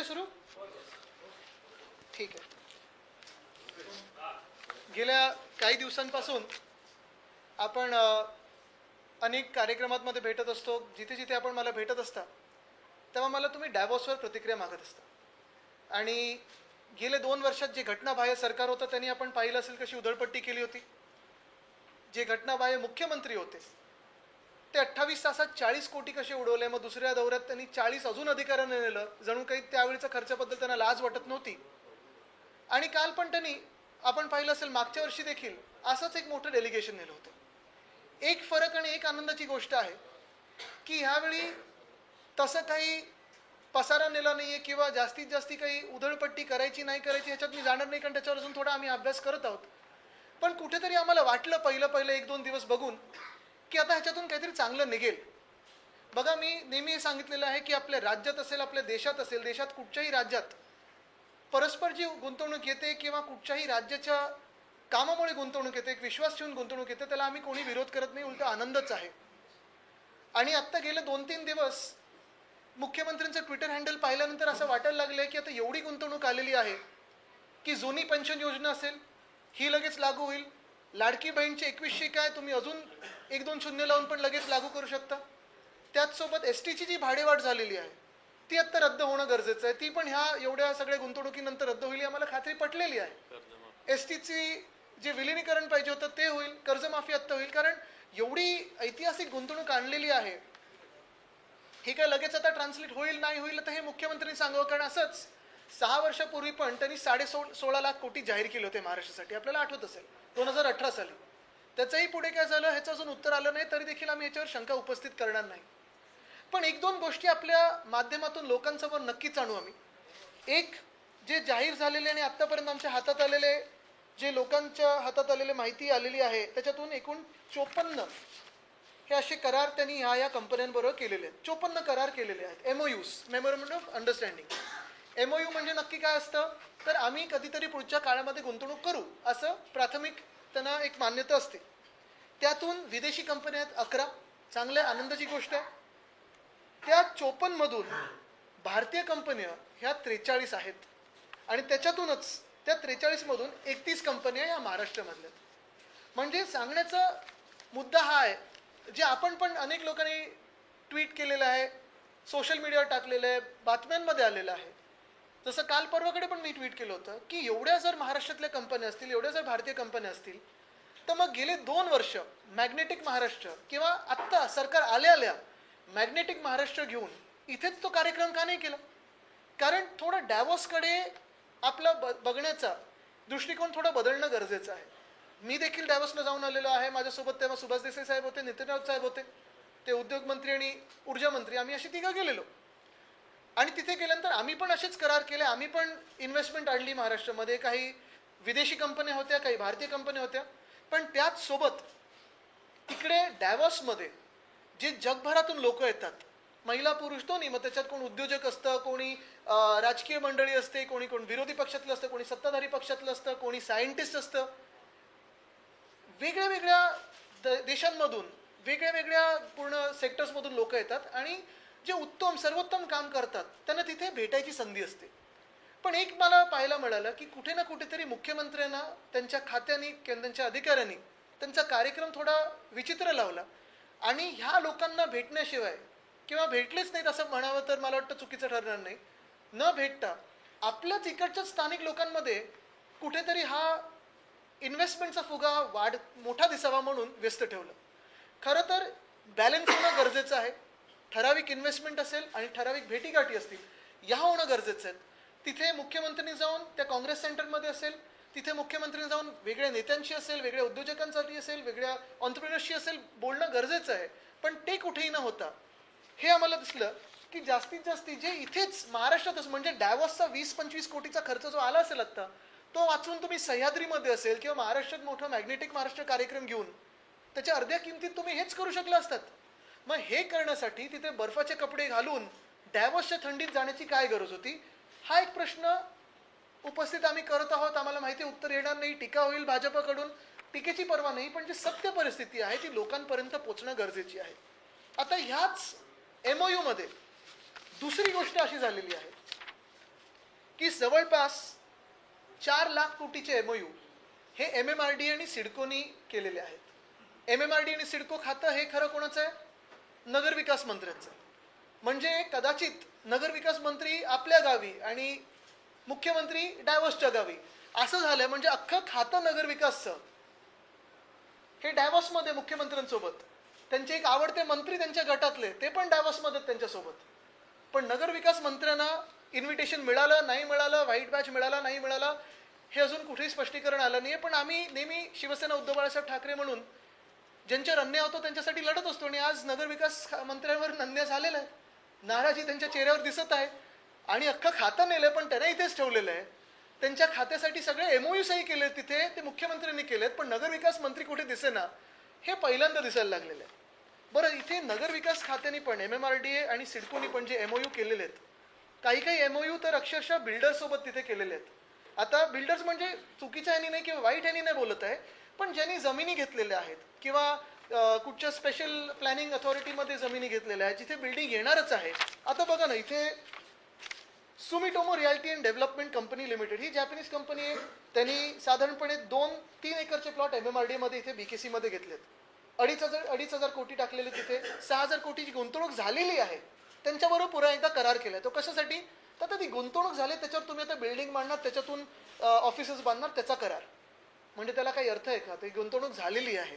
सुरू? ठीक आहे. गेल्या काही दिवसांपासून आपण अनेक कार्यक्रमांमध्ये भेटत असतो. जिथे जिथे आपण मला भेटत असता तेव्हा मला तुम्ही डॅव्होसवर प्रतिक्रिया मागत असता. आणि गेले 2 वर्षात जे घटनाबाह्य सरकार होतं त्यांनी आपण पाहिलं असेल कशी उधळपट्टी केली होती. जे घटनाबाह्य मुख्यमंत्री होते ते 28 तासात 40 कोटी कसे उडवले. मग दुसऱ्या दौऱ्यात त्यांनी 40 अजून अधिकाऱ्यांना नेलं. जणू काही त्यावेळीच्या खर्चाबद्दल त्यांना लाज वाटत नव्हती. आणि काल पण त्यांनी आपण पाहिलं असेल मागच्या वर्षी देखील असंच एक मोठं डेलिगेशन नेलं होतं. एक फरक आणि एक आनंदाची गोष्ट आहे की ह्यावेळी तसं काही पसारा नेला नाहीये किंवा जास्तीत जास्त काही उधळपट्टी करायची नाही करायची ह्याच्यात मी जाणार नाही, कारण त्याच्यावर अजून थोडा आम्ही अभ्यास करत आहोत. पण कुठेतरी आम्हाला वाटलं पहिलं 1-2 दिवस बघून की आता ह्याच्यातून काहीतरी चांगलं निघेल. बघा, मी नेहमी हे सांगितलेलं आहे की आपल्या राज्यात असेल, आपल्या देशात असेल, देशात कुठच्याही राज्यात परस्पर जी गुंतवणूक येते किंवा कुठच्याही राज्याच्या कामामुळे गुंतवणूक येते, एक विश्वास ठेवून गुंतवणूक येते, त्याला आम्ही कोणी विरोध करत नाही, उलट आनंदच आहे. आणि आत्ता गेले 2-3 दिवस मुख्यमंत्र्यांचं ट्विटर हँडल पाहिल्यानंतर असं वाटायला लागलं की आता एवढी गुंतवणूक आलेली आहे की जुनी पेन्शन योजना असेल ही लगेच लागू होईल. लाडकी बहीणचे 2100 काय तुम्ही अजून 1-2 शून्य लावून पण लगेच लागू करू शकता. त्याचसोबत एसटीची जी भाडेवाढ झालेली आहे ती आत्ता रद्द होणं गरजेचं आहे. ती पण ह्या एवढ्या सगळ्या गुंतवणुकीनंतर रद्द होईल, आम्हाला खात्री पटलेली आहे. एसटीची जे विलिनीकरण पाहिजे होतं ते होईल, कर्जमाफी आत्ता होईल, कारण एवढी ऐतिहासिक गुंतवणूक आणलेली आहे. हे काय लगेच आता ट्रान्सलेट होईल नाही होईल तर हे मुख्यमंत्र्यांनी सांगावं, कारण असंच 6 वर्षापूर्वी पण त्यांनी 16.5 लाख कोटी जाहीर केले होते महाराष्ट्रासाठी, आपल्याला आठवत असेल 2018 साली. त्याचंही पुढे काय झालं ह्याचं अजून उत्तर आलं नाही, तरी देखील आम्ही याच्यावर शंका उपस्थित करणार नाही. पण 1-2 गोष्टी आपल्या माध्यमातून लोकांसमोर नक्कीच आणू आम्ही. एक, जे जाहीर झालेले आणि आत्तापर्यंत आमच्या हातात आलेले, जे लोकांच्या हातात आलेले माहिती आलेली आहे त्याच्यातून एकूण 54 हे असे करार त्यांनी ह्या कंपन्यांबरोबर केलेले आहेत. 54 करार केलेले आहेत. MOUs, memorandum of understanding. MOU म्हणजे नक्की काय असतं, तर आम्ही कधीतरी पुढच्या काळामध्ये गुंतवणूक करू असं प्राथमिक त्यांना एक मान्यता असते. त्यातून विदेशी कंपन्या आहेत 11, चांगल्या आनंदाची गोष्ट आहे. त्या 54 मधून भारतीय कंपन्या ह्या 43 आहेत आणि त्याच्यातूनच त्या 43 मधून 31 कंपन्या या महाराष्ट्रामधल्या. म्हणजे सांगण्याचा मुद्दा हा आहे, जे आपण पण अनेक लोकांनी ट्विट केलेलं आहे, सोशल मीडियावर टाकलेलं आहे, बातम्यांमध्ये आलेलं आहे. जसं काल परवाकडे पण मी ट्विट केलं होतं की एवढ्या जर महाराष्ट्रातल्या कंपन्या असतील, एवढ्या जर भारतीय कंपन्या असतील, तर मग गेले 2 वर्ष मॅग्नेटिक महाराष्ट्र किंवा आत्ता सरकार आल्या मॅग्नेटिक महाराष्ट्र घेऊन इथेच तो कार्यक्रम का नाही केला? कारण थोडं डॅव्होसकडे आपलं बघण्याचा दृष्टिकोन थोडा बदलणं गरजेचं आहे. मी देखील डॅव्होसला जाऊन आलेलो आहे. माझ्यासोबत तेव्हा सुभाष देसाई साहेब होते, नितीन राऊत साहेब होते, ते उद्योग मंत्री आणि ऊर्जा मंत्री, आम्ही अशी 3 गेलेलो. आणि तिथे गेल्यानंतर आम्ही पण असेच करार केले. आम्ही पण इन्व्हेस्टमेंट आणली महाराष्ट्रामध्ये. काही विदेशी कंपन्या होत्या, काही भारतीय कंपन्या होत्या. पण त्याच सोबत तिकडे डॅव्होसमध्ये जे जगभरातून लोक येतात, महिला पुरुष दोन्ही, मग त्याच्यात कोण उद्योजक असतं, कोणी राजकीय मंडळी असते, कोणी विरोधी पक्षातलं असतं, कोणी सत्ताधारी पक्षातलं असतं, कोणी सायंटिस्ट असतं. वेगळ्या वेगळ्या देशांमधून, वेगळ्या वेगळ्या पूर्ण सेक्टर्समधून लोक येतात आणि जे उत्तम सर्वोत्तम काम करतात त्यांना तिथे भेटायची संधी असते. पण एक मला पाहायला मिळालं की कुठे ना कुठेतरी मुख्यमंत्र्यांना त्यांच्या खात्याने, त्यांच्या अधिकाऱ्यांनी त्यांचा कार्यक्रम थोडा विचित्र लावला आणि ह्या लोकांना भेटण्याशिवाय, किंवा भेटलेच नाहीत असं म्हणावं तर मला वाटतं चुकीचं ठरणार नाही, न भेटता आपल्याच इकडच्या स्थानिक लोकांमध्ये कुठेतरी हा इन्व्हेस्टमेंटचा फुगा मोठा दिसावा म्हणून व्यस्त ठेवलं. खरं तर बॅलन्स होणं गरजेचं आहे. ठराविक इन्व्हेस्टमेंट असेल आणि ठराविक भेटीगाठी असतील, ह्या होणं गरजेचं आहे. तिथे मुख्यमंत्र्यांनी जाऊन त्या काँग्रेस सेंटरमध्ये असेल, तिथे मुख्यमंत्र्यांनी जाऊन वेगळ्या नेत्यांशी असेल, वेगळ्या उद्योजकांसाठी असेल, वेगळ्या ऑन्ट्रप्रिनर्सशी असेल बोलणं गरजेचं आहे. पण ते कुठेही न होता हे आम्हाला दिसलं की जास्तीत जास्त जे इथेच महाराष्ट्रातच, म्हणजे डॅव्होसचा 20-25 कोटीचा खर्च जो आला असेल आत्ता, तो वाचून तुम्ही सह्याद्रीमध्ये असेल किंवा महाराष्ट्रात मोठा मॅग्नेटिक महाराष्ट्र कार्यक्रम घेऊन त्याच्या अर्ध्या किमतीत तुम्ही हेच करू शकला असतात. मग हे करण्यासाठी तिथे बर्फाचे कपडे घालून डॅव्होसच्या थंडीत जाण्याची काय गरज होती? हा एक प्रश्न उपस्थित आम्ही करत आहोत. आम्हाला माहिती उत्तर येणार नाही, टीका होईल भाजपकडून, टीकेची पर्वा नाही, पण जी सत्य परिस्थिती आहे ती लोकांपर्यंत पोहोचणं गरजेची आहे. आता ह्याच MOU मध्ये दुसरी गोष्ट अशी झालेली आहे की जवळपास 4 लाख कोटीचे MOU हे MMRDA आणि सिडकोनी केलेले आहेत. MMRDA आणि सिडको खातं हे खरं कोणाचं आहे? नगरविकास मंत्र्यांचं. म्हणजे कदाचित नगरविकास मंत्री आपल्या गावी आणि मुख्यमंत्री डायव्हॉर्सच्या गावी असं झालंय. म्हणजे अख्खं खातं नगरविकासचं हे डायव्हॉर्समध्ये मुख्यमंत्र्यांसोबत, त्यांचे एक आवडते मंत्री त्यांच्या गटातले ते पण डायव्हॉर्समध्ये त्यांच्यासोबत. पण नगरविकास मंत्र्यांना इन्व्हिटेशन मिळालं नाही मिळालं, व्हाईट बॅच मिळाला नाही मिळाला, हे अजून कुठेही स्पष्टीकरण आलं नाही. पण आम्ही नेहमी शिवसेना उद्धव बाळासाहेब ठाकरे म्हणून ज्यांच्यावर अन्याय होतो त्यांच्यासाठी लढत असतो. आणि आज नगरविकास मंत्र्यांवर अन्याय झालेला आहे, नाराजी त्यांच्या चेहऱ्यावर दिसत आहे. आणि अख्खं खातं नेलं पण त्यांना इथेच ठेवलेलं आहे. त्यांच्या खात्यासाठी सगळे MOU सही केले तिथे, ते मुख्यमंत्र्यांनी केलेत, पण नगरविकास मंत्री कुठे दिसेना, हे पहिल्यांदा दिसायला लागलेलं आहे. बरं, इथे नगरविकास खात्याने पण MMRDA आणि सिडकोनी पण जे MOU केलेले आहेत, काही MOU तर अक्षरशः बिल्डर्ससोबत तिथे केलेले आहेत. आता बिल्डर्स म्हणजे चुकीच्या ह्यानी नाही किंवा वाईट ह्यानी नाही बोलत आहे, पण ज्यांनी जमिनी घेतलेल्या आहेत किंवा कुठच्या स्पेशल प्लॅनिंग अथॉरिटीमध्ये जमिनी घेतलेल्या आहेत जिथे बिल्डिंग येणारच आहे. आता बघा ना, इथे Sumitomo realty and development company limited ही जॅपनीज कंपनी आहे. त्यांनी साधारणपणे 2-3 एकरचे प्लॉट MMRDA मध्ये इथे BKC मध्ये घेतलेत. 2,500 कोटी टाकलेले तिथे, 6,000 कोटीची गुंतवणूक झालेली आहे. त्यांच्याबरोबर पुन्हा एकदा करार केलाय. तो कशासाठी? तर आता ती गुंतवणूक झाली, त्याच्यावर तुम्ही आता बिल्डिंग बांधणार, त्याच्यातून ऑफिसेस बांधणार, त्याचा करार. म्हणजे त्याला काही अर्थ आहे का? ती गुंतवणूक झालेली आहे,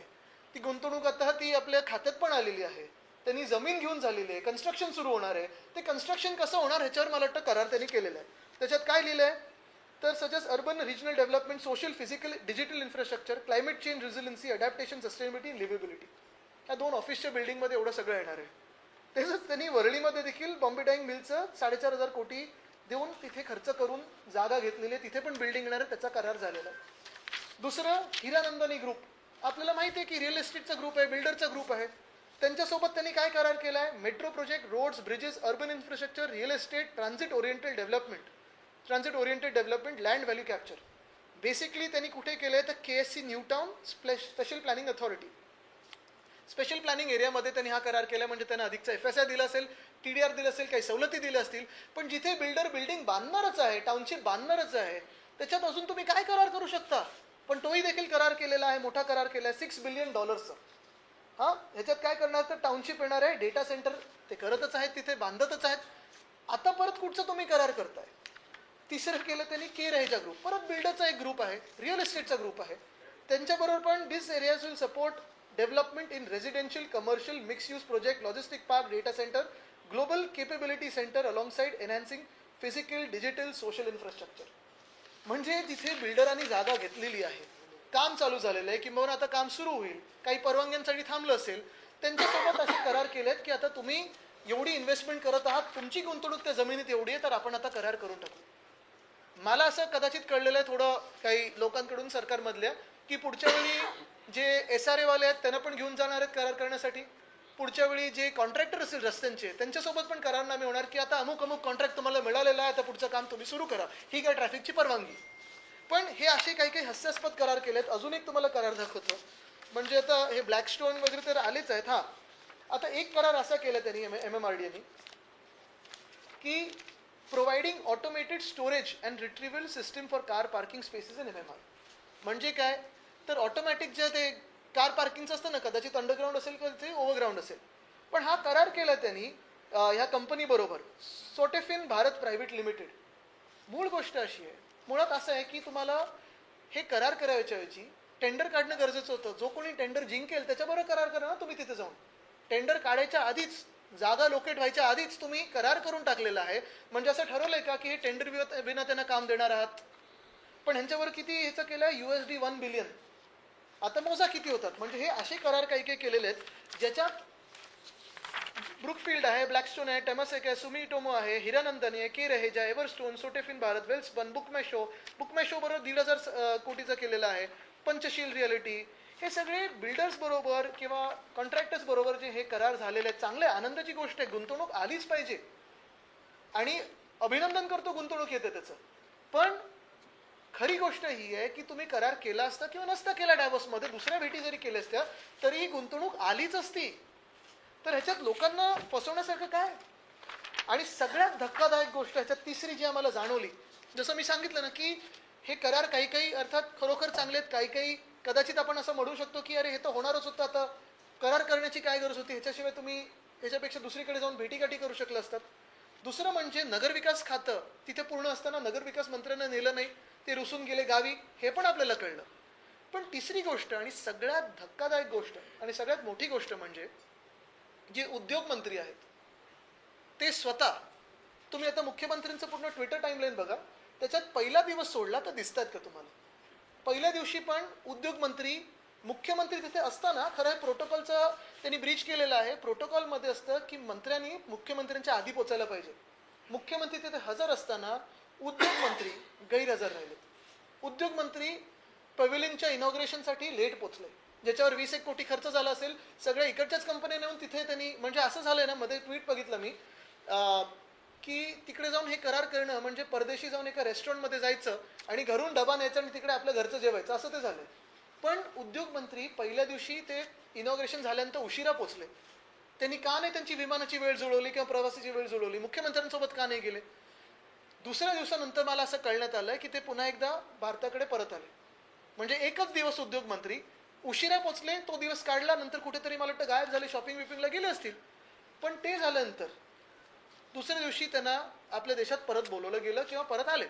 ती गुंतवणूक आता ती आपल्या खात्यात पण आलेली आहे, त्यांनी जमीन घेऊन झालेली आहे, कन्स्ट्रक्शन सुरू होणार आहे. ते कन्स्ट्रक्शन कसं होणार ह्याच्यावर मला वाटतं करार त्यांनी केलेला आहे. त्याच्यात काय लिहिलं आहे तर suggest urban regional development, social physical digital infrastructure, climate change resiliency, adaptation, sustainability, liveability. या 2 ऑफिसच्या बिल्डिंगमध्ये एवढं सगळं येणार आहे. तसंच त्यांनी वरळीमध्ये देखील बॉम्बे डाईंग मिलचं 4,500 कोटी देऊन तिथे खर्च करून जागा घेतलेली आहे, तिथे पण बिल्डिंग येणार आहे, त्याचा करार झालेला आहे. दुसरं हिरानंदानी ग्रुप, आपल्याला माहिती आहे की रिअल इस्टेटचा ग्रुप आहे, बिल्डरचा ग्रुप आहे. त्यांच्यासोबत त्यांनी काय करार केला आहे? Metro project, roads, bridges, urban infrastructure, real estate, transit oriented development, land value capture. Basically त्यांनी कुठे केलं आहे तर KSC New Town special planning authority, special planning एरियामध्ये त्यांनी हा करार केला. म्हणजे त्यांना अधिकचा FSI दिला असेल, TDR दिलं असेल, काही सवलती दिल्या असतील. पण जिथे बिल्डर बिल्डिंग बांधणारच आहे, टाउनशिप बांधणारच आहे, त्याच्यात अजून तुम्ही काय करार करू शकता? पण तोही देखील करार केलेला आहे, मोठा करार केला आहे $6 बिलियन. हां, ह्याच्यात काय करणार तर टाउनशिप येणार आहे, डेटा सेंटर ते करतच आहेत, तिथे बांधतच आहेत. आता परत कुठचं तुम्ही करार करताय? तिसरं केलं त्यांनी K-Raheja ग्रुप, परत बिल्डरचा एक ग्रुप आहे, रिअल इस्टेटचा ग्रुप आहे. त्यांच्याबरोबर पण this areas will support development in residential, commercial, mix use project, logistic park, data centre, global capability centre alongside enhancing physical, digital, social infrastructure. म्हणजे तिथे बिल्डरांनी जागा घेतलेली आहे, काम चालू झालेलं आहे, किंवा आता काम सुरू होईल, काही परवानग्यांसाठी थांबलं असेल, त्यांच्यासोबत असे करार केलेत की आता तुम्ही एवढी इन्व्हेस्टमेंट करत आहात, तुमची गुंतवणूक त्या जमिनीत एवढी आहे, तर आपण आता करार करून टाकू. मला असं कदाचित कळलेलं आहे थोडं काही लोकांकडून सरकारमधल्या, की पुढच्या वेळी जे SRA वाले आहेत त्यांना पण घेऊन जाणार आहेत करार करण्यासाठी. पुढच्या वेळी जे कॉन्ट्रॅक्टर असेल रस्त्यांचे त्यांच्यासोबत पण करारनामे होणार की आता अमुक कॉन्ट्रॅक्ट तुम्हाला मिळालेला आहे, आता पुढचं काम तुम्ही सुरू करा, ही काय ट्रॅफिकची परवानगी. पण हे असे काही हास्यास्पद करार केलेत. अजून एक तुम्हाला करार दाखवतो. म्हणजे आता हे ब्लॅकस्टोन वगैरे तर आलेच आहेत. हां, आता एक करार असा केला त्यांनी MMRDAने की providing automated storage and retrieval system for car parking spaces in MMR. म्हणजे काय तर ऑटोमॅटिक जे ते कार पार्किंगचं असतं ना, कदाचित अंडरग्राऊंड असेल किंवा ते ओव्हरग्राऊंड असेल. पण हा करार केला त्यांनी ह्या कंपनीबरोबर, सोटेफिन भारत प्रायव्हेट लिमिटेड. मूळ गोष्ट अशी आहे, मुळात असं आहे की तुम्हाला हे करार करायच्या ऐवजी टेंडर काढणं गरजेचं होतं. जो कोणी टेंडर जिंकेल त्याच्याबरोबर करार करा ना तुम्ही. तिथे जाऊन टेंडर काढायच्या आधीच, जागा लोकेट व्हायच्या आधीच तुम्ही करार करून टाकलेला आहे. म्हणजे असं ठरवलंय का की हे टेंडर विना त्यांना काम देणार आहात. पण ह्यांच्यावर किती ह्याचं केलं आहे? USD 1 billion. आता मोजा किती होतात. म्हणजे हे असे करार काही केलेले आहेत ज्याच्यात ब्रुकफिल्ड आहे, ब्लॅकस्टोन आहे, टेमसेक आहे, सुमिटोमो आहे, हिरानंदानी आहे, K-Raheja, एव्हरस्टोन, सोटेफिन भारत, वेल्सपन, बुकमॅशो बरोबर 1,500 कोटीचा केलेला आहे, पंचशील रियालिटी. हे सगळे बिल्डर्स बरोबर किंवा कॉन्ट्रॅक्टर्स बरोबर जे हे करार झालेले आहेत, चांगले आनंदाची गोष्ट आहे. गुंतवणूक आलीच पाहिजे आणि अभिनंदन करतो गुंतवणूक येते त्याचं. पण खरी गोष्ट ही आहे की तुम्ही करार केला असता किंवा नसता केला डायव्हर्समध्ये, दुसऱ्या भेटी जरी केल्या असत्या तरी गुंतवणूक आलीच असती. तर ह्याच्यात लोकांना फसवण्यासारखं काय? आणि सगळ्यात धक्कादायक गोष्ट ह्याच्यात तिसरी जी आम्हाला जाणवली जसं मी सांगितलं ना की हे करार काही काही अर्थात खरोखर चांगले आहेत, काही काही कदाचित आपण असं म्हणू शकतो की अरे हे तर होणारच होतं, आता करार करण्याची काय गरज होती, ह्याच्याशिवाय तुम्ही ह्याच्यापेक्षा दुसरीकडे जाऊन भेटीगाठी करू शकलं असतात. दुसरं म्हणजे नगरविकास खातं तिथे पूर्ण असताना नगरविकास मंत्र्यांना नेलं नाही, ते रुसून गेले गावी, हे पण आपल्याला कळलं. पण तिसरी गोष्ट आणि सगळ्यात धक्कादायक गोष्ट आणि सगळ्यात मोठी गोष्ट म्हणजे जे उद्योग मंत्री आहेत ते स्वतः, तुम्ही आता मुख्यमंत्र्यांचं पूर्ण ट्विटर टाइमलाईन बघा, त्याच्यात पहिला दिवस सोडला तर दिसतात का तुम्हाला? पहिल्या दिवशी पण उद्योग मंत्री, मुख्यमंत्री तिथे असताना, खरं प्रोटोकॉलचं त्यांनी ब्रीच केलेलं आहे. प्रोटोकॉलमध्ये असतं की मंत्र्यांनी मुख्यमंत्र्यांच्या आधी पोचायला पाहिजे. मुख्यमंत्री तिथे हजर असताना उद्योग मंत्री गैरहजर राहिले. उद्योग मंत्री पवेलियनच्या इनॉग्रेशनसाठी लेट पोचले, ज्याच्यावर 20-1 कोटी खर्च झाला असेल. सगळ्या इकडच्याच कंपन्या नेऊन तिथे त्यांनी, म्हणजे असं झालंय ना, मध्ये ट्विट बघितलं मी की तिकडे जाऊन हे करार करणं म्हणजे परदेशी जाऊन एका रेस्टॉरंटमध्ये जायचं आणि घरून डबा न्यायचा आणि तिकडे आपल्या घरचं जेवायचं, असं ते झालंय. पण उद्योग मंत्री पहिल्या दिवशी ते इनॉग्रेशन झाल्यानंतर उशिरा पोचले. त्यांनी का नाही त्यांची विमानाची वेळ जुळवली किंवा प्रवासाची वेळ जुळवली, मुख्यमंत्र्यांसोबत का नाही गेले? दुसऱ्या दिवसानंतर मला असं कळण्यात आलं की ते पुन्हा एकदा भारताकडे परत आले. म्हणजे एकच दिवस उद्योग मंत्री उशिरा पोचले, तो दिवस काढला, नंतर कुठेतरी मला वाटतं गायब झाले, शॉपिंग विपिंगला गेले असतील. पण ते झाल्यानंतर दुसऱ्या दिवशी त्यांना आपल्या देशात परत बोलवलं गेलं किंवा परत आले.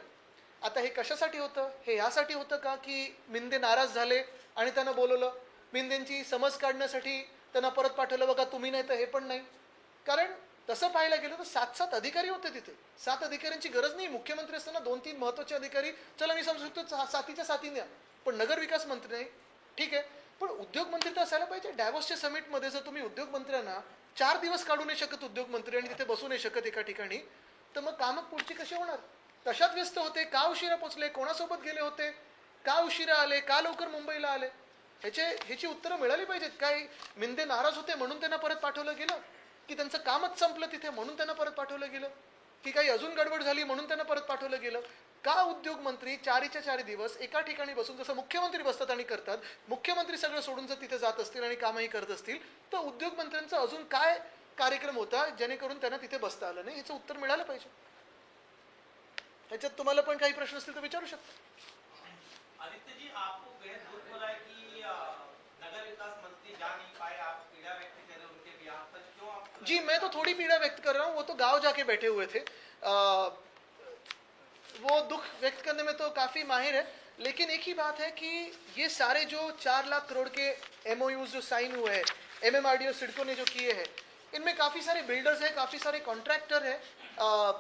आता हे कशासाठी होतं? हे यासाठी होतं का की मिंदे नाराज झाले आणि त्यांना बोलवलं? मिंदेंची समज काढण्यासाठी त्यांना परत पाठवलं, बघा तुम्ही नाही तर हे पण नाही? कारण तसं पाहायला गेलं तर 7 अधिकारी होते तिथे. 7 अधिकाऱ्यांची गरज नाही. मुख्यमंत्री असताना 2-3 महत्वाचे अधिकारी, चला मी समजू शकतो 7च्या 7 द्या, पण नगरविकास मंत्री नाही. ठीक आहे, पण उद्योग मंत्री तर असायला पाहिजे. डॅव्होसच्या समिटमध्ये जर तुम्ही उद्योग मंत्र्यांना 4 दिवस काढू नाही शकत उद्योग मंत्री आणि तिथे बसू नाही शकत एका ठिकाणी, तर मग कामं पुढची कशी होणार? कशात व्यस्त होते? का उशिरा पोचले? कोणासोबत गेले होते? का उशिरा आले? का लवकर मुंबईला आले? ह्याची उत्तरं मिळाली पाहिजेत. काय मिंदे नाराज होते म्हणून त्यांना परत पाठवलं गेलं, की त्यांचं कामच संपलं तिथे म्हणून त्यांना परत पाठवलं गेलं, की काही अजून गडबड झाली म्हणून त्यांना परत पाठवलं गेलं? का उद्योग मंत्री 4च्या 4 दिवस एका ठिकाणी बसून, जसं मुख्यमंत्री बसतात आणि करतात, मुख्यमंत्री सगळं सोडून जर तिथे जात असतील आणि कामही करत असतील, तर उद्योग मंत्र्यांचा अजून काय कार्यक्रम होता जेणेकरून त्यांना तिथे बसता आलं नाही? याचं उत्तर मिळालं पाहिजे. ह्याच्यात तुम्हाला पण काही प्रश्न असतील तर विचारू शकता. आदित्य जी, आपको बेहद दुख हो रहा है कि नगर विकास मंत्री जा नहीं पाए, आप पीड़ा व्यक्त कर रहे हैं उनके बिहाफ पर, क्यों आप? जी, मैं तो थोड़ी पीड़ा व्यक्त कर रहा हूँ, वो तो गांव जाके बैठे हुए थे. वो दुख व्यक्त करने में तो काफ़ी माहिर है, लेकिन एक ही बात है कि ये सारे जो 4 लाख करोड़ के MOUs जो साइन हुए हैं, MMRD और सिडको ने जो किए हैं, इनमें काफ़ी सारे बिल्डर्स हैं, काफ़ी सारे कॉन्ट्रैक्टर हैं,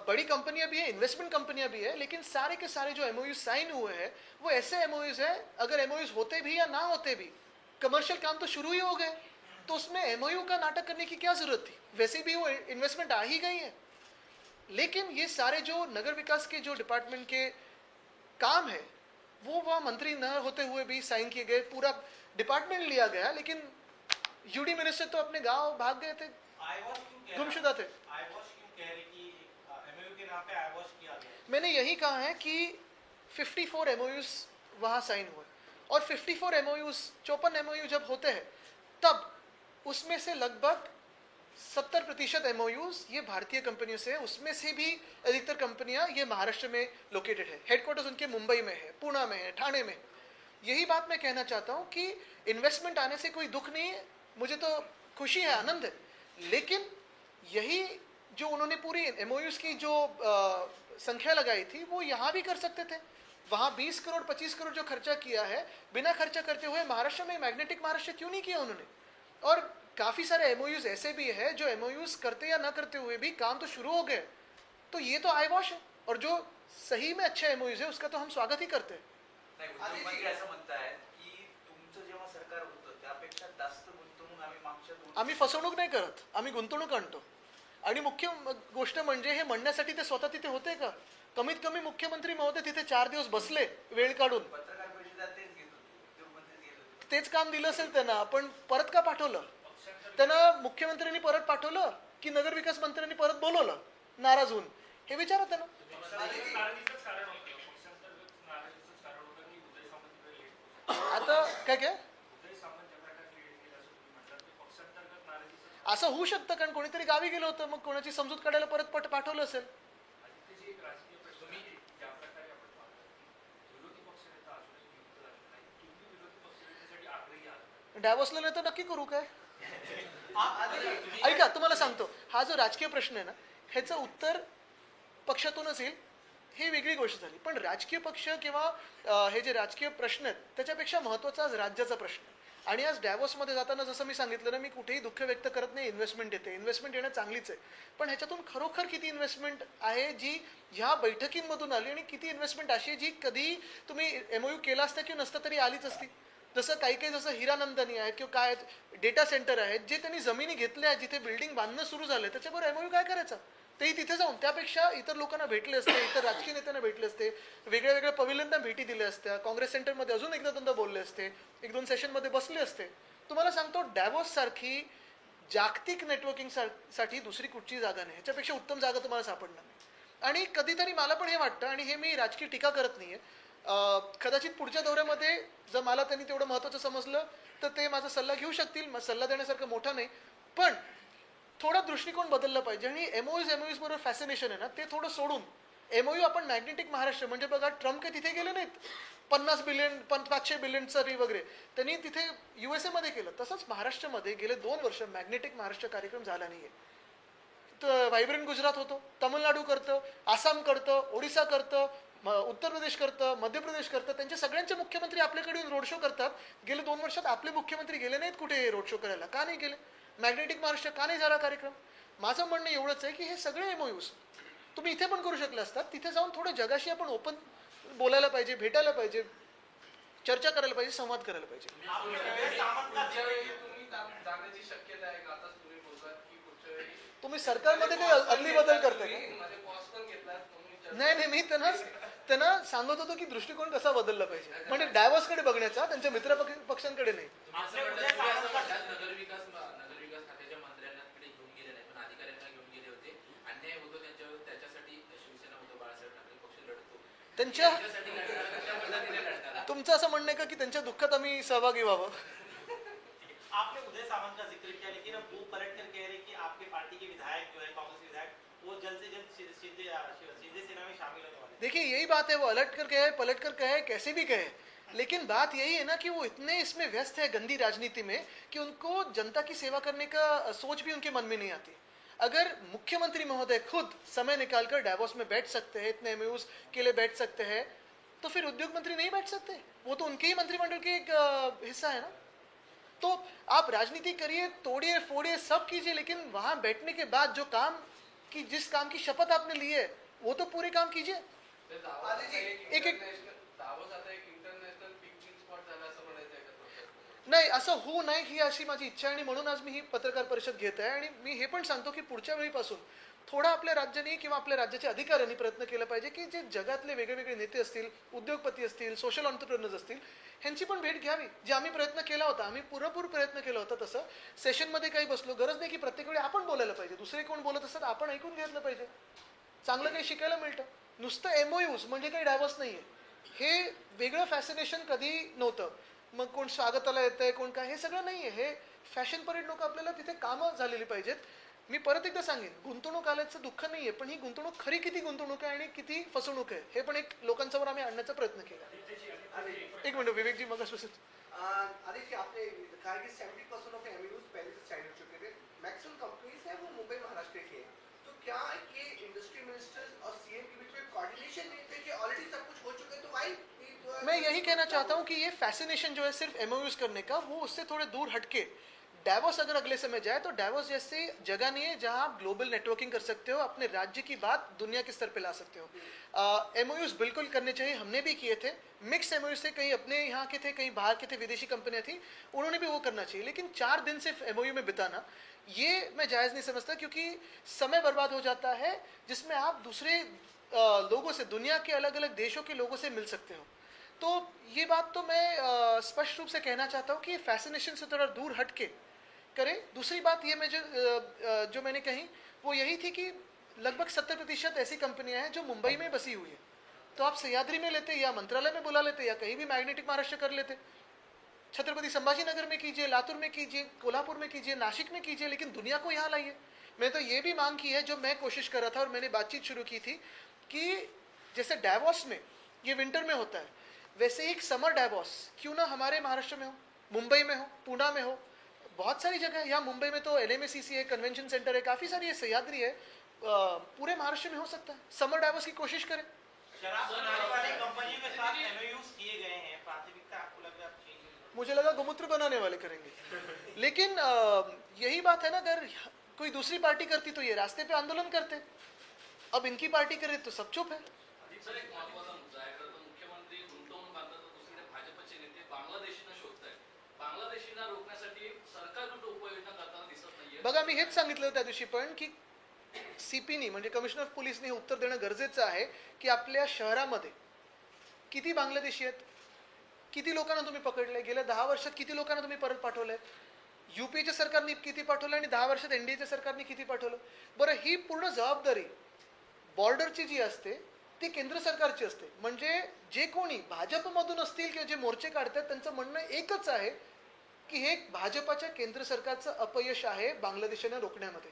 बड़ी कंपनियां भी हैं, इन्वेस्टमेंट कंपनियां भी हैं, लेकिन सारे के सारे जो MOUs साइन हुए हैं वो ऐसे MOUs हैं, अगर MOUs होते भी या ना होते भी कमर्शियल काम तो शुरू ही हो गए, तो उसमें MOU का नाटक करने की क्या ज़रूरत थी? वैसे भी वो इन्वेस्टमेंट आ ही गई है. लेकिन ये सारे जो नगर विकास के जो डिपार्टमेंट के काम है वो वह मंत्री न होते हुए भी साइन किए गए, पूरा डिपार्टमेंट लिया गया, लेकिन यूडी मिनिस्टर तो अपने गांव भाग गए थे, गुमशुदा थे. मैंने यही कहा है कि 54 MOUs वहाँ साइन हुए, और 54 MOUs 54 MOU जब होते हैं तब उसमें से लगभग 70% MOUs ये भारतीय कंपनियों से है. उसमें से भी अधिकतर कंपनियां ये महाराष्ट्र में लोकेटेड है, हेडक्वार्टर्स उनके मुंबई में है, पुणे में है, ठाणे में. यही बात मैं कहना चाहता हूँ कि इन्वेस्टमेंट आने से कोई दुख नहीं है, मुझे तो खुशी है, आनंद है. लेकिन यही जो उन्होंने पूरी MOUs की जो संख्या लगाई थी वो यहाँ भी कर सकते थे. वहाँ 20 करोड़ 25 करोड़ जो खर्चा किया है, बिना खर्चा करते हुए महाराष्ट्र में मैग्नेटिक महाराष्ट्र क्यों नहीं किया उन्होंने? और काफ़ी सारे MOUs ऐसे भी है जो MOUs करते या ना करते हुए भी काम तो शुरू हो गए. तो ये तो आईवॉश है, और जो सही में अच्छे MOUs है उसका तो हम स्वागत ही करते हैं. उद्योगमंत्री असं म्हणताय की तुमचं जेव्हा सरकार होतं त्यापेक्षा जास्त गुंतवणूक आम्ही मागच्या 2 आम्ही फसवणूक नाही करत, आम्ही गुंतवणूक आणतो. आणि मुख्य गोष्ट म्हणजे हे म्हणण्यासाठी ते स्वतः तिथे होते का? कमीत कमी मुख्यमंत्री महोदय तिथे 4 दिवस बसले वेळ काढून, पत्रकार परिषदेत तेच घेत होते, उद्योगमंत्री घेत होते. तेच काम दिलं असेल त्यांना, पण परत का पाठवलं त्यांना? मुख्यमंत्र्यांनी परत पाठवलं की नगरविकास मंत्र्यांनी परत बोलवलं नाराज होऊन? हे विचारा त्यांना. आता काय काय असं होऊ शकतं, कारण कोणीतरी गावी गेलं होतं, मग कोणाची समजूत काढायला परत पाठवलं असेल. डॅवॉसला नाही तर नक्की करू काय? आप ऐका, तुम्हाला सांगतो, हा जो राजकीय प्रश्न आहे ना, ह्याचं उत्तर पक्षातूनच येईल, ही वेगळी गोष्ट झाली. पण राजकीय पक्ष किंवा हे जे राजकीय प्रश्न आहेत त्याच्यापेक्षा महत्त्वाचा आज राज्याचा प्रश्न आहे. आणि आज डॅवॉसमध्ये जाताना जसं मी सांगितलं ना, मी कुठेही दुःख व्यक्त करत नाही. इन्व्हेस्टमेंट येते, इन्व्हेस्टमेंट येणं चांगलीच आहे, पण ह्याच्यातून खरोखर किती इन्व्हेस्टमेंट आहे जी ह्या बैठकींमधून आली, आणि किती इन्व्हेस्टमेंट अशी आहे जी कधी तुम्ही MOU केला असता किंवा नसता तरी आलीच असती. जसं काही काही जसं हिरानंदनी आहेत किंवा काय डेटा सेंटर आहेत जे त्यांनी जमिनी घेतल्या, जिथे बिल्डिंग बांधणं सुरू झालं, त्याच्याबरोबर MOU काय करायचं? तेही तिथे जाऊन त्यापेक्षा इतर लोकांना भेटले असते, इतर राजकीय नेत्यांना भेटले असते, वेगळ्या वेगळ्या पविलियनना भेटी दिल्या असत्या, काँग्रेस सेंटरमध्ये अजून एकदा दोनदा बोलले असते, एक दोन सेशनमध्ये बसले असते. तुम्हाला सांगतो, डॅवॉस सारखी जागतिक नेटवर्किंग साठी दुसरी कुठची जागा नाही, ह्याच्यापेक्षा उत्तम जागा तुम्हाला सापडणार नाही. आणि कधीतरी मला पण हे वाटतं, आणि हे मी राजकीय टीका करत नाहीये, कदाचित पुढच्या दौऱ्यामध्ये जर मला त्यांनी तेवढं महत्त्वाचं समजलं तर ते माझा सल्ला घेऊ शकतील. सल्ला देण्यासारखं मोठा नाही, पण थोडा दृष्टिकोन बदलला पाहिजे. आणि MOUs बरोबर फॅसिनेशन आहे ना, ते थोडं सोडून MOU आपण मॅग्नेटिक महाराष्ट्र, म्हणजे बघा, ट्रम्प काही तिथे गेले नाहीत 50 बिलियन 500 बिलियनचं वगैरे, त्यांनी तिथे USA मध्ये केलं. तसंच महाराष्ट्रामध्ये गेले 2 वर्ष मॅग्नेटिक महाराष्ट्र कार्यक्रम झाला नाहीये. तर व्हायब्रंट गुजरात होतो, तामिळनाडू करतं, आसाम करतं, ओडिसा करतं, उत्तर प्रदेश करतं, मध्य प्रदेश करतं. त्यांचे सगळ्यांचे मुख्यमंत्री आपल्याकडे रोड शो करतात. गेले 2 वर्षात आपले मुख्यमंत्री गेले नाहीत कुठे रोड शो करायला. का नाही गेले? मॅग्नेटिक महाराष्ट्र का नाही झाला कार्यक्रम? माझं म्हणणं एवढंच आहे की हे सगळे MOUs तुम्ही इथे पण करू शकले असतात. तिथे जाऊन थोडं जगाशी आपण ओपन बोलायला पाहिजे, भेटायला पाहिजे, चर्चा करायला पाहिजे, संवाद करायला पाहिजे. आपने विवेक सामंत का पुढच्या जिक्र वेळी किया. तुम्ही जाण्याची शक्यता आहे का? आताच तुम्ही बोललात की पुढच्या वेळी तुम्ही सरकारमध्ये काही अदली बदल करताय का? मध्ये पॉज पण घेतलात तुम्ही चर्चा- नाही नाही, मी त्यांना सांगत होतो की दृष्टिकोन कसा बदलला पाहिजे, म्हणजे डायव्हर्सकडे बघण्याचा, त्यांच्या मित्र पक्षांकडे नाही. आपने तुम्ही उदय असं सामंत का म्हणतात, नगरविकास खात्याच्या मंत्र्यांकडे घेऊन गेले नाही, पण अधिकाऱ्यांना घेऊन गेले होते. अन्याय होतो त्यांच्यावर, त्याच्यासाठी शिवसेना उद्धव बाळासाहेब ठाकरे पक्ष लढतो. त्यांच्या त्यांच्यासाठी लढताना कशा पद्धतीने लढताना? तुमचं असं म्हणणं आहे का की त्यांच्या दुःखात आम्ही सहभागी व्हावं? आपने उदय सामंत का जिक्र किया, लेकिन अब वो पलट कर कह रहे हैं कि आपके पार्टी के विधायक जो है, कांग्रेस के विधायक, वो जल्द से जल्द सीधे सेना में शामिल होने वाले हैं। देखिए, यही बात है, वो अलट कर कहे, पलट कर कहे, कैसे भी कहे, लेकिन बात यही है ना कि वो इतने इसमें व्यस्त है गंदी राजनीति में कि उनको जनता की सेवा करने का सोच भी उनके मन में नहीं आती. अगर मुख्यमंत्री महोदय खुद समय निकालकर डैवोस में बैठ सकते हैं, इतने MOUs के लिए बैठ सकते हैं, तो फिर उद्योग मंत्री नहीं बैठ सकते? वो तो उनके ही मंत्रिमंडल के एक हिस्सा है ना. तो आप राजनीति करिए, तोड़िए फोड़िए, सब कीजिए, लेकिन वहां बैठने के बाद जो काम की, जिस काम की शपथ आपने ली है, वो तो पूरे काम कीजिए. ते दावोस आता एक एक- इंटरनॅशनल दावोस आता एक इंटरनॅशनल पिकनिक स्पॉट झाला असं म्हणायचं आहे का थोडक्यात? नाही, असं होऊ नये ही अशी माझी इच्छा आहे, आणि म्हणून आज मी ही पत्रकार परिषद घेत आहे. आणि मी हे पण सांगतो की पुढच्या वेळीपासून थोडा आपल्या राज्याने किंवा आपल्या राज्याच्या अधिकाऱ्यांनी प्रयत्न केला पाहिजे की जे जगातले वेगवेगळे नेते असतील, उद्योगपती असतील, सोशल एंटरप्रेनर्स असतील, ह्यांची पण भेट घ्यावी. जे आम्ही प्रयत्न केला होता, आम्ही पुरेपूर प्रयत्न केला होता, तसं सेशनमध्ये काही बसलो. गरज नाही की प्रत्येक वेळी आपण बोलायला पाहिजे, दुसरे कोण बोलत असतात आपण ऐकून घेतलं पाहिजे. चांगलं काही शिकायला मिळतं. नुसतं MOUs म्हणजे काही डायव्हर्स नाही आहे, हे वेगळं फॅसिनेशन कधी नव्हतं. मग कोण स्वागताला येतं आहे, कोण काय, हे सगळं नाही आहे. हे फॅशन परेड लोक आपल्याला तिथे कामं झालेली पाहिजेत. मी परत एकदा सांगेन, गुंतवणूक आल्याचं दुःख नाही आहे, पण ही गुंतवणूक खरी किती गुंतवणूक आहे आणि किती फसवणूक आहे, हे पण एक लोकांसमोर आम्ही आणण्याचा प्रयत्न केला. एक मिनिट विवेकजी, मग देखिए आपने कहा कि 70% ऑफ MOUs पहले से साइन हो चुके थे. मैक्सिमम कंपनीज हैं वो मुंबई महाराष्ट्र की हैं. तो क्या ये इंडस्ट्री मिनिस्टर्स और CM के बीच में कोऑर्डिनेशन नहीं थे कि ऑलरेडी सब कुछ हो चुका है, तो वाई मैं यही कहना चाहता हूँ कि ये फैसिनेशन जो है सिर्फ MOUs करने का, वो उससे थोड़े दूर हटके डैवोस अगर अगले समय जाए तो डैवोस जैसी जगह नहीं है जहां आप ग्लोबल नेटवर्किंग कर सकते हो, अपने राज्य की बात दुनिया के स्तर पे ला सकते हो. MOUs बिल्कुल करने चाहिए, हमने भी किए थे. मिक्स MOUs थे, कहीं अपने यहाँ के थे, कहीं बाहर के थे, विदेशी कंपनियां थी, उन्होंने भी वो करना चाहिए. लेकिन 4 दिन सिर्फ MOU में बिताना, ये मैं जायज़ नहीं समझता, क्योंकि समय बर्बाद हो जाता है जिसमें आप दूसरे लोगों से, दुनिया के अलग अलग देशों के लोगों से मिल सकते हो. तो ये बात तो मैं स्पष्ट रूप से कहना चाहता हूँ कि फैसिनेशन से थोड़ा दूर हट के करें. दूसरी बात ये मैं जो मैंने कही वो यही थी कि लगभग 70% ऐसी कंपनियां हैं जो मुंबई में बसी हुई है. तो आप सह्याद्री में लेते, या मंत्रालय में बुला लेते, या कहीं भी मैग्नेटिक महाराष्ट्र कर लेते. छत्रपति संभाजीनगर में कीजिए, लातूर में कीजिए, कोल्हापुर में कीजिए, नासिक में कीजिए, लेकिन दुनिया को यहाँ लाइए. मैं तो ये भी मांग की है, जो मैं कोशिश कर रहा था और मैंने बातचीत शुरू की थी, कि जैसे डैवोस में ये विंटर में होता है, वैसे एक समर डैवोस क्यों ना हमारे महाराष्ट्र में हो. मुंबई में हो, पुणे में हो, बहुत सारी जगह है। यहाँ मुंबई में तो LMACC है, कन्वेंशन सेंटर है, काफ़ी सारी है, सह्याद्री है, पूरे महाराष्ट्र में हो सकता है। समर डाइवर्स की कोशिश करें। शराब बनाने वाली कंपनियों के साथ MOUs किए गए हैं, प्राथमिकता आपको लग रहा है आप चेंज होगी? मुझे लगा गोमूत्र बनाने वाले करेंगे, लेकिन यही बात है ना, अगर कोई दूसरी पार्टी करती तो ये रास्ते पे आंदोलन करते, अब इनकी पार्टी करे तो सब चुप है। सर एक महत्त्वाचा मुद्दा आहे, खरं तर मुख्यमंत्री गुंतवणूक आणतात तर दुसरीकडे भाजपचे नेते बांगलादेशींना शोधतायत. बांगलादेशींना रोखण्यासाठी सरकार कुठं उपाययोजना करताना दिसत नाहीये. बघा, मी हेच सांगितलं त्या दिवशी पण की CPनी म्हणजे कमिशनर ऑफ पोलीसनी हे उत्तर देणं गरजेचं आहे की आपल्या शहरामध्ये किती बांगलादेशी आहेत, किती लोकांना तुम्ही पकडलंय, गेल्या 10 वर्षात किती लोकांना तुम्ही परत पाठवलंय, UPAच्या सरकारने किती पाठवलं आणि 10 वर्षात NDAच्या सरकारने किती पाठवलं. बरं, ही पूर्ण जबाबदारी बॉर्डरची जी असते ती केंद्र सरकारची असते. म्हणजे जे कोणी भाजपमधून असतील किंवा जे मोर्चे काढतात त्यांचं म्हणणं एकच आहे की हे भाजपाच्या केंद्र सरकारचं अपयश आहे बांगलादेशांना रोखण्यामध्ये.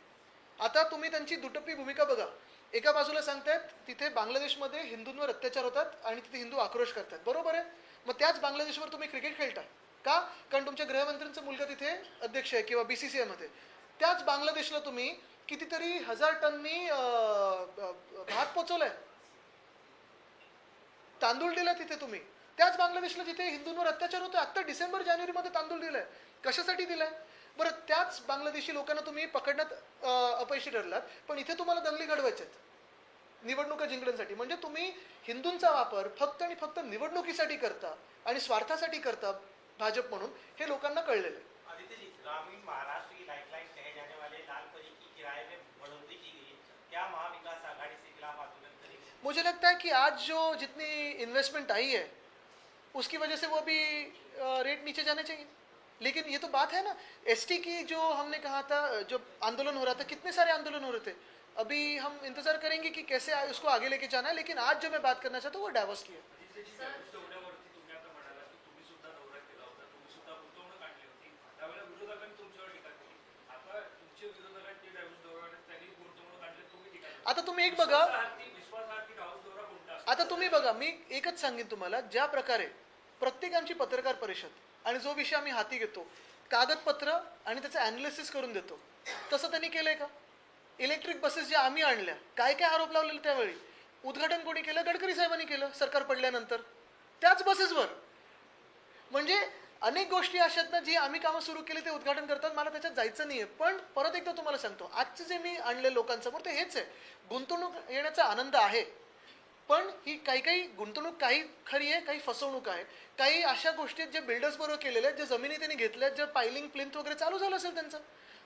आता तुम्ही त्यांची दुटप्पी भूमिका बघा. एका बाजूला सांगतायत तिथे बांगलादेशमध्ये हिंदूंवर अत्याचार होतात आणि तिथे हिंदू आक्रोश करतात, बरोबर आहे. मग त्याच बांगलादेशवर तुम्ही क्रिकेट खेळता का? कारण तुमच्या गृहमंत्र्यांचा मुलगा तिथे अध्यक्ष आहे किंवा BCCI मध्ये. त्याच बांगलादेशला तुम्ही कितीतरी 1000 टननी भात पोचवलाय, तांदूळ दिला तिथे तुम्ही. त्याच बांगलादेशला जिथे हिंदूंवर अत्याचार होतो, आता डिसेंबर जानेवारीमध्ये तांदूळ दिलाय. कशासाठी दिलाय? बरं, त्याच बांगलादेशी लोकांना तुम्ही पकडण्यात अपयशी ठरलात, पण इथे तुम्हाला दंगली घडवायच्यात निवडणुका जिंकण्यासाठी. म्हणजे तुम्ही हिंदूंचा वापर फक्त आणि फक्त निवडणुकीसाठी करता आणि स्वार्थासाठी करता भाजप म्हणून, हे लोकांना कळलेलं आहे. आदित्य जी, ग्रामीण महाराष्ट्र की लाइफलाइन कहे जाने वाले लाल परी की किराए में बढ़ोतरी की गई है, क्या महाविकास आघाड़ी से खिलाफ आंदोलन करेंगे? मुझे लगता है कि आज जो जितनी इन्वेस्टमेंट आई है उसकी वजह से वो भी रेट नीचे जाने चाहिए. लेकिन ये तो बात है ना, ST की जो हमने कहा था, जो आंदोलन हो रहा था, कितने सारे आंदोलन हो रहे थे. अभी हम इंतजार करेंगे कि कैसे उसको आगे लेके जाना है. लेकिन आज जो मैं बात करना चाहता हूँ वो डायवर्स की है. तेवढ्यावरती तुम्ही आता म्हणाला की तुम्ही सुद्धा दौरा केला होता, तुम्ही सुद्धा गुंतवणूक आणली होती, त्यावेळेला विरोधकांनी तुमच्यावर टीका केली. आता तुमच्या विरोधकांनी डायव्हर्स दौरा त्यांनी गुंतवणूक आणली, तुम्ही टीका केली. आता तुम्ही एक बघा, विश्वासार्थी डायव्हर्स दौरा कोणता असतो? आता तुम्ही बघा, मी एकच सांगेन तुम्हाला, ज्या प्रकारे प्रत्येक आमची पत्रकार परिषद आणि जो विषय आम्ही हाती घेतो, कागदपत्र आणि त्याचं ॲनालिसिस करून देतो, तसं त्यांनी केलंय का? इलेक्ट्रिक बसेस ज्या आम्ही आणल्या, काय काय आरोप लावलेले त्यावेळी, उद्घाटन कोणी केलं? गडकरी साहेबांनी केलं सरकार पडल्यानंतर, त्याच बसेसवर. म्हणजे अनेक गोष्टी अशा आहेत ना, जी आम्ही कामं सुरू केली ते उद्घाटन करतात. मला त्याच्यात जायचं नाही आहे, पण परत एकदा तुम्हाला सांगतो, आजचे जे मी आणले लोकांसमोर ते हेच आहे. गुंतवणूक येण्याचा आनंद आहे, पण ही काही काही गुंतवणूक काही खरी आहे, काही फसवणूक आहे. काही अशा गोष्टी आहेत ज्या बिल्डर्स बरोबर केलेल्या आहेत, ज्या जमिनी त्यांनी घेतल्यात, ज्या पायलिंग प्लिंथ वगैरे चालू झालं असेल त्यांचं,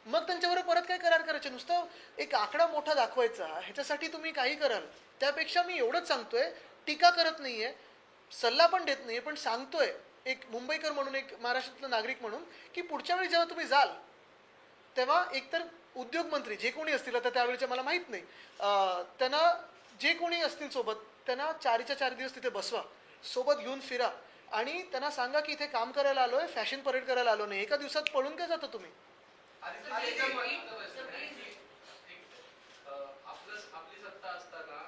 मग त्यांच्याबरोबर परत काय करार करायचे? नुसतं एक आकडा मोठा दाखवायचा, ह्याच्यासाठी तुम्ही काही कराल. त्यापेक्षा मी एवढंच सांगतोय, टीका करत नाहीये, सल्ला पण देत नाहीये, पण सांगतोय एक मुंबईकर म्हणून, एक महाराष्ट्रातला नागरिक म्हणून, की पुढच्या वेळी जेव्हा तुम्ही जाल तेव्हा एकतर उद्योगमंत्री जे कोणी असतील, आता त्यावेळेचे मला माहीत नाही, त्यांना जे कोणी असतील सोबत त्यांना 4च्या 4 दिवस तिथे बसवा, सोबत घेऊन फिरा आणि त्यांना सांगा की इथे काम करायला आलोय, फॅशन परेड करायला आलो नाही. एका दिवसात पळून काय जाता तुम्ही? आपली सत्ता असताना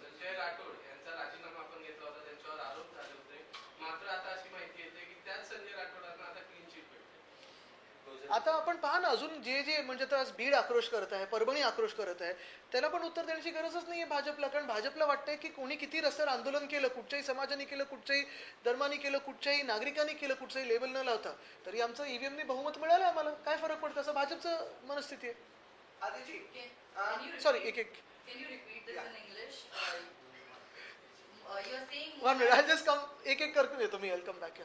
संजय राठोड यांचा राजीनामा आपण घेतला होता, त्यांच्यावर आरोप झाले होते. मात्र आता अशी माहिती येते की त्याच संजय राठोडांना आता क्लीन चिट भेटते. आता आपण पहा ना, अजून जे जे म्हणजे आता आज बीड आक्रोश करत आहे, परभणी आक्रोश करत आहे, त्याला पण उत्तर देण्याची गरजच नाही आहे भाजपला. कारण भाजपला वाटतंय की कोणी किती रस्त्यावर आंदोलन केलं, कुठच्याही समाजाने केलं, कुठच्याही धर्माने केलं, कुठच्याही नागरिकांनी केलं, कुठचंही लेबल न लावता, तरी आमचं EVMने बहुमत मिळालं आम्हाला, काय फरक पडतं, असं भाजपचं मनस्थिती आहे. आदिजी, सॉरी, एक Can you repeat this in English? You're saying. One minute, I just come, एक करके देतो मी, वेलकम बैक.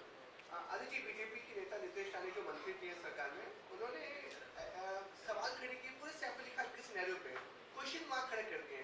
आदिजी, बीजेपी की नेता नीतीश रानी जो मंत्री थे सरकार में, उन्होंने सवाल खड़े किए पूरे सैफ अली खान के सिनेरियो पे, क्वेश्चन मार्क खड़े कर दिए.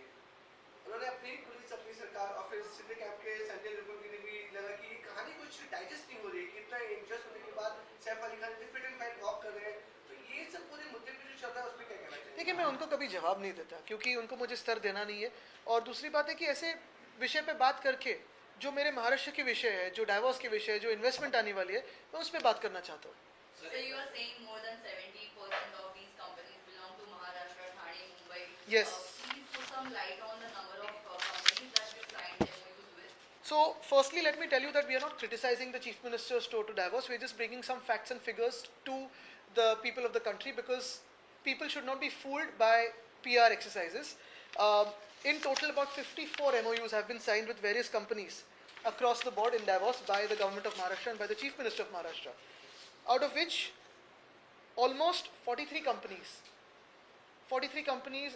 उन्होंने अपनी पुलिस, अपनी सरकार और फिर सिंधे कैंप के संजय रघुवंशी ने भी लगा कि ये कहानी कुछ डाइजेस्ट नहीं हो रही है कि इतना इंजस्ट होने के बाद Saif Ali Khan fit end fine walk कर रहे हैं. तो ये सब पूरे मुद्दे पे जो चल रहा है उस पर क्या कहना चाहिए? देखिए, मैं उनको कभी जवाब नहीं देता क्योंकि उनको मुझे स्तर देना नहीं है. और दूसरी बात है कि ऐसे विषय पे बात करके जो मेरे महाराष्ट्र के विषय है, जो डाइवोर्स के विषय है, जो इन्वेस्टमेंट आने वाली है, मैं उस पर बात करना चाहता हूँ. So you are saying more than 70% of these companies belong to Maharashtra, Thane, Mumbai. Yes. Please put some light on the number of companies that you signed MOUs with. So, firstly, let me tell you that we are not criticizing the Chief Minister's tour to Davos. We're just bringing some facts and figures to the people of the country because people should not be fooled by PR exercises. In total, about 54 MOUs have been signed with various companies across the board in Davos by the government of Maharashtra and by the Chief Minister of Maharashtra, out of which almost 43 companies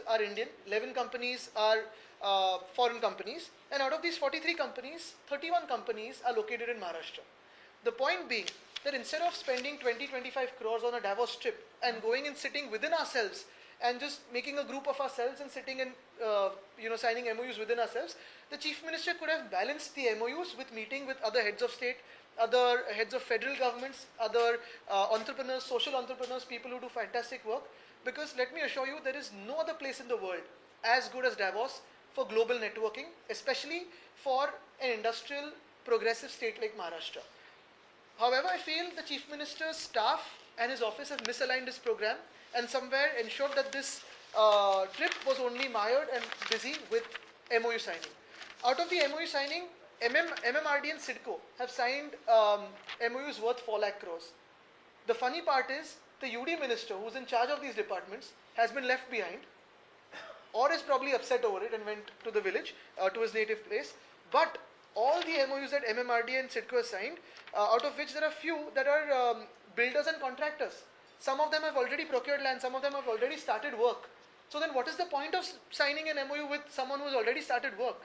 are Indian, 11 companies are foreign companies, and out of these 43 companies, 31 companies are located in Maharashtra. The point being that instead of spending 20-25 crores on a Davos trip and going and sitting within ourselves and just making a group of ourselves and sitting and signing MOUs within ourselves, the Chief Minister could have balanced the MOUs with meeting with other heads of state, other heads of federal governments, other entrepreneurs, social entrepreneurs, people who do fantastic work. Because let me assure you, there is no other place in the world as good as Davos for global networking, especially for an industrial, progressive state like Maharashtra. However, I feel the Chief Minister's staff and his office have misaligned his program and somewhere ensured that this trip was only mired and busy with MOU signing. Out of the MOU signing, MMRD and CIDCO have signed MOUs worth 4 lakh crores. The funny part is, the UD minister, who's in charge of these departments, has been left behind, or is probably upset over it and went to the village, to his native place. But all the MOUs that MMRD and CIDCO have signed, out of which there are few that are builders and contractors. Some of them have already procured land, some of them have already started work. So then what is the point of signing an MOU with someone who has already started work?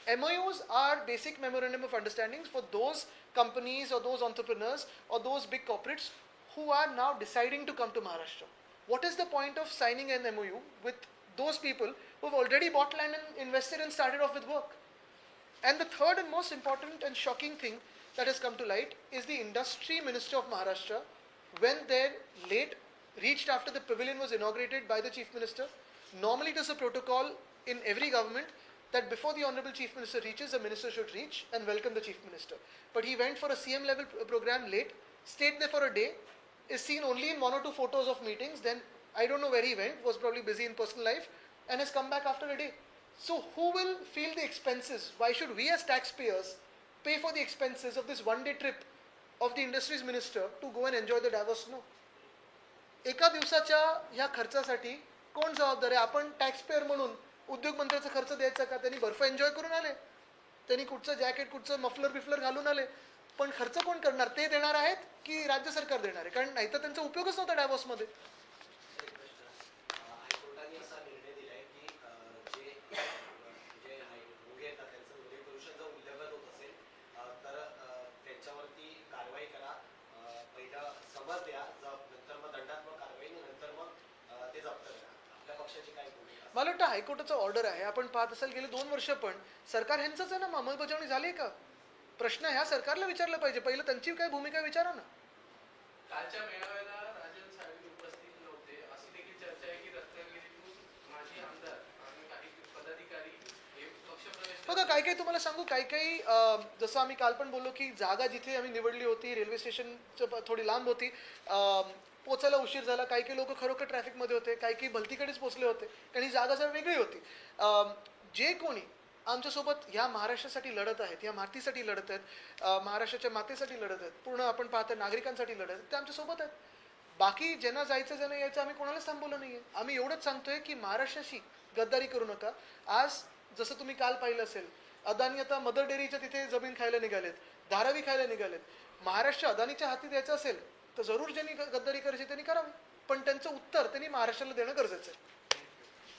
MOUs are basic memorandum of understandings for those companies or those entrepreneurs or those big corporates who are now deciding to come to Maharashtra. What is the point of signing an MOU with those people who have already bought land and invested and started off with work? And the third and most important and shocking thing that has come to light is the Industry Minister of Maharashtra, when their late reached after the pavilion was inaugurated by the Chief Minister. Normally it is a protocol in every government that before the Honorable Chief Minister reaches, the Minister should reach and welcome the Chief Minister. But he went for a CM level program late, stayed there for a day, is seen only in 1 or 2 photos of meetings, then I don't know where he went, was probably busy in personal life, and has come back after a day. So who will feel the expenses? Why should we as taxpayers pay for the expenses of this one-day trip of the Industries Minister to go and enjoy the Davos snow? एका दिवसाच्या ह्या खर्चासाठी कोण जबाबदार आहे? आपण टॅक्सपेयर म्हणून उद्योग मंत्र्याचा खर्च द्यायचा का? त्यांनी बर्फ एन्जॉय करून आले, त्यांनी कुठचं जॅकेट, कुठचं मफलर बिफलर घालून आले, पण खर्च कोण करणार? ते देणार आहेत की राज्य सरकार देणार आहे? कारण नाही तर त्यांचा उपयोगच नव्हता डायव्हर्समध्ये. हायकोर्टाने असा निर्णय दिलाय की जे रोगी येतात त्यांचं रोगी भविष्याचं उल्लंघन होत असेल तर त्यांच्यावरती कारवाई करा, पहिला समज द्या, नंतर मग दंडात्मक कारवाई, नंतर मग ते जप्त करा. आपल्या पक्षाची काय भूमिका? मला वाटतं हायकोर्टाचा ऑर्डर आहे. आपण पाहत असाल गेले 2 वर्ष पण सरकार ह्यांचंच आहे ना, अंमलबजावणी झाली का? प्रश्न ह्या सरकारला विचारला पाहिजे. पहिलं त्यांची काय भूमिका विचारा ना. कालच्या मेळाव्याला राजन साळवी उपस्थित नव्हते, अशी देखील चर्चा आहे की रत्नागिरीतून माजी आमदार आणि काही पदाधिकारी हे पक्षप्रवेश. बघा, काही तुम्हाला सांगू, काही जसं आम्ही काल पण बोललो की जागा जिथे आम्ही निवडली होती रेल्वे स्टेशनचं थोडी लांब होती, पोचायला उशीर झाला, काही लोक खरोखर ट्रॅफिकमध्ये होते, काही भलतीकडेच पोचले होते, कारण ही जागा जरा वेगळी होती. जे कोणी आमच्यासोबत ह्या महाराष्ट्रासाठी लढत आहेत, ह्या मातीसाठी लढत आहेत, महाराष्ट्राच्या मातेसाठी लढत आहेत, पूर्ण आपण पाहतो नागरिकांसाठी लढत आहेत, ते आमच्यासोबत आहेत. बाकी ज्यांना जायचं ज्यांना यायचं आम्ही कोणालाच थांबवलं नाही आहे. आम्ही एवढंच सांगतोय की महाराष्ट्राशी गद्दारी करू नका. आज जसं तुम्ही काल पाहिलं असेल, अदानी आता मदर डेअरीच्या तिथे जमीन खायला निघालेत, धारावी खायला निघालेत. महाराष्ट्र अदानीच्या हाती द्यायचं असेल तर जरूर ज्यांनी गद्दारी करायची त्यांनी करावी, पण त्यांचं उत्तर त्यांनी महाराष्ट्राला देणं गरजेचं आहे.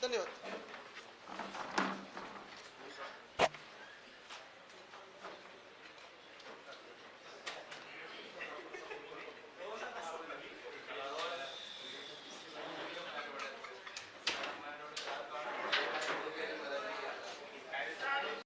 धन्यवाद.